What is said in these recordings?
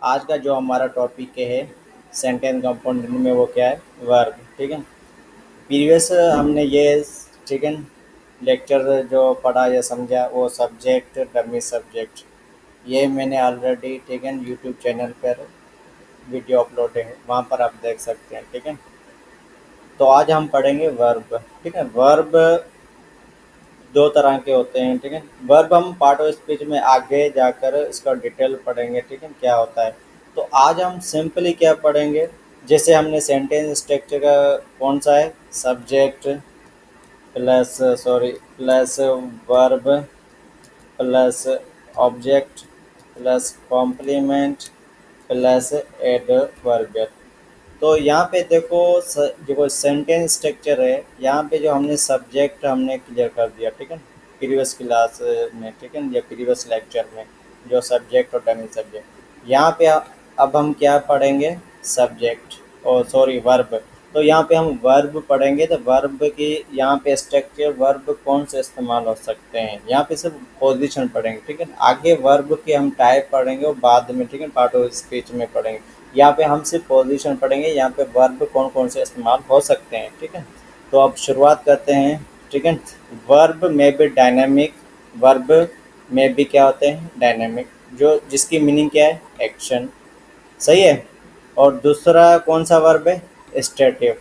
आज का जो हमारा टॉपिक है सेंटेंस कंपाउंडिंग में वो क्या है वर्ब। ठीक है। प्रीवियस हमने ये ठीक है लेक्चर जो पढ़ा या समझा वो सब्जेक्ट डमी सब्जेक्ट ये मैंने ऑलरेडी ठीक है यूट्यूब चैनल पर वीडियो अपलोड है, वहाँ पर आप देख सकते हैं। ठीक है। तो आज हम पढ़ेंगे वर्ब। ठीक है। वर्ब दो तरह के होते हैं। ठीक है। वर्ब हम पार्ट ऑफ स्पीच में आगे जाकर इसका डिटेल पढ़ेंगे। ठीक है क्या होता है। तो आज हम सिंपली क्या पढ़ेंगे, जैसे हमने सेंटेंस स्ट्रक्चर का कौन सा है subject plus sorry plus verb plus object plus complement plus adverb. तो यहाँ पे देखो देखो सेंटेंस स्ट्रक्चर है, यहाँ पे जो हमने सब्जेक्ट हमने क्लियर कर दिया। ठीक है प्रीवियस क्लास में। ठीक है या प्रीवियस लेक्चर में जो सब्जेक्ट और डमी सब्जेक्ट, यहाँ पे अब हम क्या पढ़ेंगे सब्जेक्ट और सॉरी वर्ब। तो यहाँ पे हम वर्ब पढ़ेंगे तो वर्ब की यहाँ पे स्ट्रक्चर वर्ब कौन से इस्तेमाल हो सकते हैं, यहाँ पे सिर्फ पोजीशन पढ़ेंगे। ठीक है आगे वर्ब के हम टाइप पढ़ेंगे और बाद में ठीक है पार्ट ऑफ स्पीच में पढ़ेंगे। यहाँ पे हम सिर्फ पोजीशन पढ़ेंगे, यहाँ पे वर्ब कौन कौन से इस्तेमाल हो सकते हैं। ठीक है। तो अब शुरुआत करते हैं। ठीक है। वर्ब में भी डायनेमिक, वर्ब में भी क्या होते हैं डायनेमिक, जो जिसकी मीनिंग क्या है एक्शन। सही है। और दूसरा कौन सा वर्ब है स्टेटिव,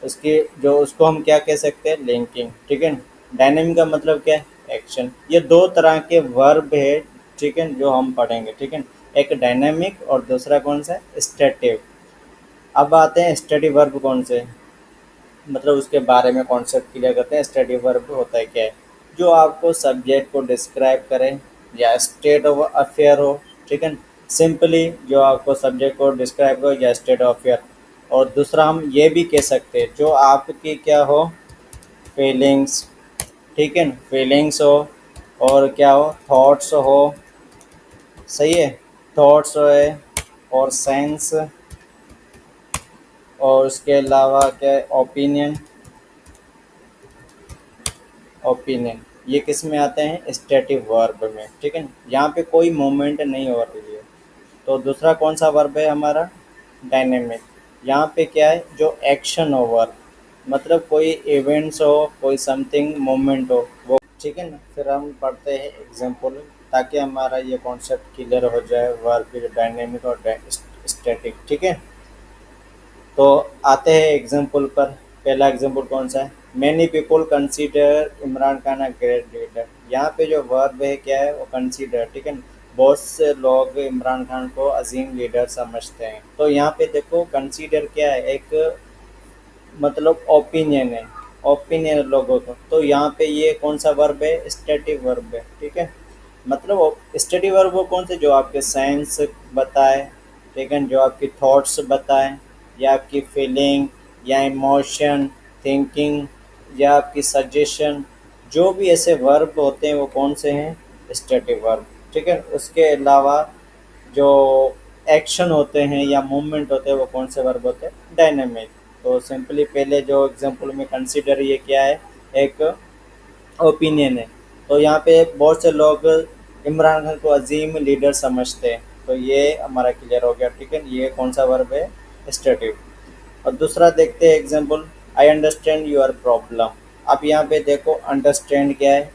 उसकी जो उसको हम क्या कह सकते हैं लिंकिंग। ठीक है। डायनेमिक का मतलब क्या है एक्शन। ये दो तरह के वर्ब है ठीक है जो हम पढ़ेंगे। ठीक है एक डायनेमिक और दूसरा कौन सा है स्टेटिव। अब आते हैं स्टेटिव वर्ब कौन से, मतलब उसके बारे में कॉन्सेप्ट क्लियर करते हैं। स्टेटिव वर्ब होता है क्या है, जो आपको सब्जेक्ट को डिस्क्राइब करें या स्टेट ऑफ अफेयर हो। ठीक है सिंपली जो आपको सब्जेक्ट को डिस्क्राइब करो या स्टेट ऑफ अफेयर। और दूसरा हम ये भी कह सकते हैं जो आपकी क्या हो फीलिंग्स। ठीक है फीलिंग्स हो और क्या हो थॉट्स हो। सही है थॉट्स है और सेंस और उसके अलावा क्या है ओपिनियन। ओपिनियन ये किस में आते हैं स्टेटिव वर्ब में। ठीक है यहाँ पे कोई मूवमेंट नहीं हो रही है। तो दूसरा कौन सा वर्ब है हमारा डायनेमिक, यहाँ पे क्या है जो एक्शन हो वर्ब, मतलब कोई इवेंट्स हो कोई समथिंग मूवमेंट हो वो। ठीक है ना। फिर हम पढ़ते हैं एग्जाम्पल ताकि हमारा ये कॉन्सेप्ट क्लियर हो जाए वर्ब डायनेमिक और स्टैटिक। ठीक है। तो आते हैं एग्जाम्पल पर। पहला एग्जाम्पल कौन सा है many people consider Imran Khan a great leader. यहाँ पे जो वर्ब है क्या है वो कंसीडर। ठीक है बहुत से लोग इमरान खान को अजीम लीडर समझते हैं। तो यहाँ पे देखो कंसीडर क्या है एक मतलब ओपिनियन है, ओपिनियन लोगों को। तो यहाँ पे ये कौन सा वर्ब है स्टेटिव वर्ब है। ठीक है मतलब स्टेटिव वर्ब वो कौन से जो आपके सेंस बताए। ठीक है जो आपकी थॉट्स बताएं या आपकी फीलिंग या इमोशन थिंकिंग या आपकी सजेशन, जो भी ऐसे वर्ब होते हैं वो कौन से हैं स्टेटिव वर्ब। ठीक है उसके अलावा जो एक्शन होते हैं या मूवमेंट होते हैं वो कौन से वर्ब होते हैं डायनेमिक। तो सिंपली पहले जो एग्जांपल में कंसीडर ये क्या है एक ओपिनियन है। तो यहाँ पे बहुत से लोग इमरान खान को अजीम लीडर समझते हैं। तो ये हमारा क्लियर हो गया। ठीक है ये कौन सा वर्ब है स्टेटिव। और दूसरा देखते हैं example I understand your problem. अब यहाँ पे देखो अंडरस्टैंड क्या है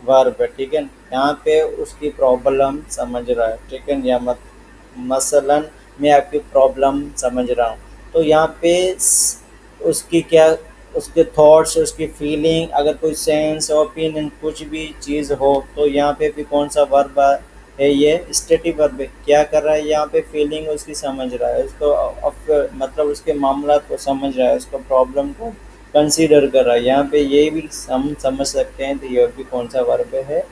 वर्ब है। ठीक है यहाँ पे उसकी प्रॉब्लम समझ रहा है। ठीक है या मसलन मैं आपकी प्रॉब्लम समझ रहा हूँ। तो यहाँ पे उसकी क्या उसके थॉट्स उसकी फीलिंग अगर कोई सेंस ओपिनियन कुछ भी चीज़ हो तो यहाँ पे भी कौन सा वर्ब है ये स्टेटिव वर्ब है। क्या कर रहा है यहाँ पे फीलिंग उसकी समझ रहा है उसको मतलब उसके मामला को समझ रहा है उसको प्रॉब्लम को कंसीडर कर रहा है। यहाँ पे ये भी हम समझ सकते हैं। तो ये भी कौन सा वर्ब है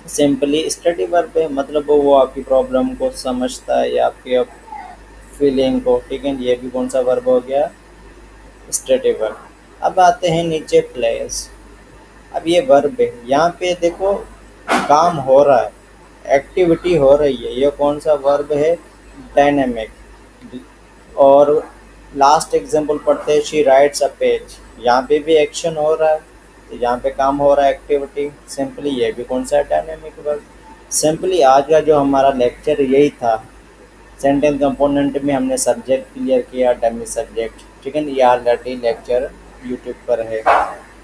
सिंपली स्टडी वर्ब है, मतलब वो आपकी प्रॉब्लम को समझता है या आपके फीलिंग को। ठीक है ये भी कौन सा वर्ब हो गया स्टडी वर्ब। अब आते हैं नीचे प्लेस। अब ये वर्ब है यहाँ पे देखो काम हो रहा है एक्टिविटी हो रही है, ये कौन सा वर्ब है डायनेमिक। और लास्ट एग्जांपल पढ़ते हैं शी राइट्स अ पेज, यहाँ पे भी एक्शन हो रहा है तो यहाँ पे काम हो रहा है एक्टिविटी सिंपली ये भी कौन सा डायनेमिक वर्ब। सिंपली आज का जो हमारा लेक्चर यही था। सेंटेंस कंपोनेंट में हमने सब्जेक्ट क्लियर किया, डमी सब्जेक्ट, ठीक है ना, ये ऑलरेडी लेक्चर यूट्यूब पर है।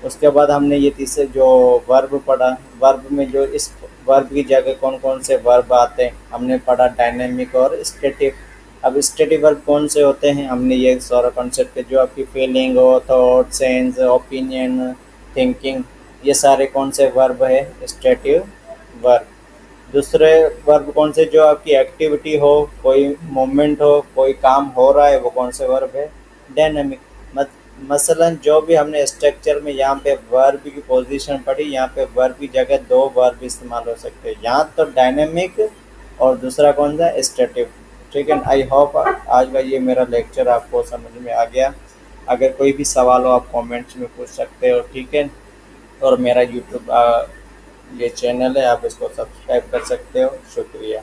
उसके बाद हमने ये तीसरे जो वर्ब पढ़ा, वर्ब में जो इस वर्ब की जगह कौन कौन से वर्ब आते हैं हमने पढ़ा, डायनेमिक और स्टेटिक। अब स्टेटिक वर्ब कौन से होते हैं, हमने ये सारा कॉन्सेप्ट जो आपकी फीलिंग हो, थॉट, सेंस, ओपिनियन, थिंकिंग, ये सारे कौन से वर्ब है, स्टेटिव वर्ब। दूसरे वर्ब कौन से, जो आपकी एक्टिविटी हो, कोई मूवमेंट हो, कोई काम हो रहा है, वो कौन से वर्ब है, डायनेमिक। मत मसलन जो भी हमने स्ट्रक्चर में यहाँ पे वर्ब की पोजीशन पढ़ी, यहाँ पे वर्ब की जगह दो वर्ब इस्तेमाल हो सकते हैं, यहाँ तो डायनेमिक और दूसरा कौन सा, स्टैटिक। ठीक है, आई होप आज का ये मेरा लेक्चर आपको समझ में आ गया। अगर कोई भी सवाल हो आप कमेंट्स में पूछ सकते हो, ठीक है। और मेरा यूट्यूब ये चैनल है, आप इसको सब्सक्राइब कर सकते हो। शुक्रिया।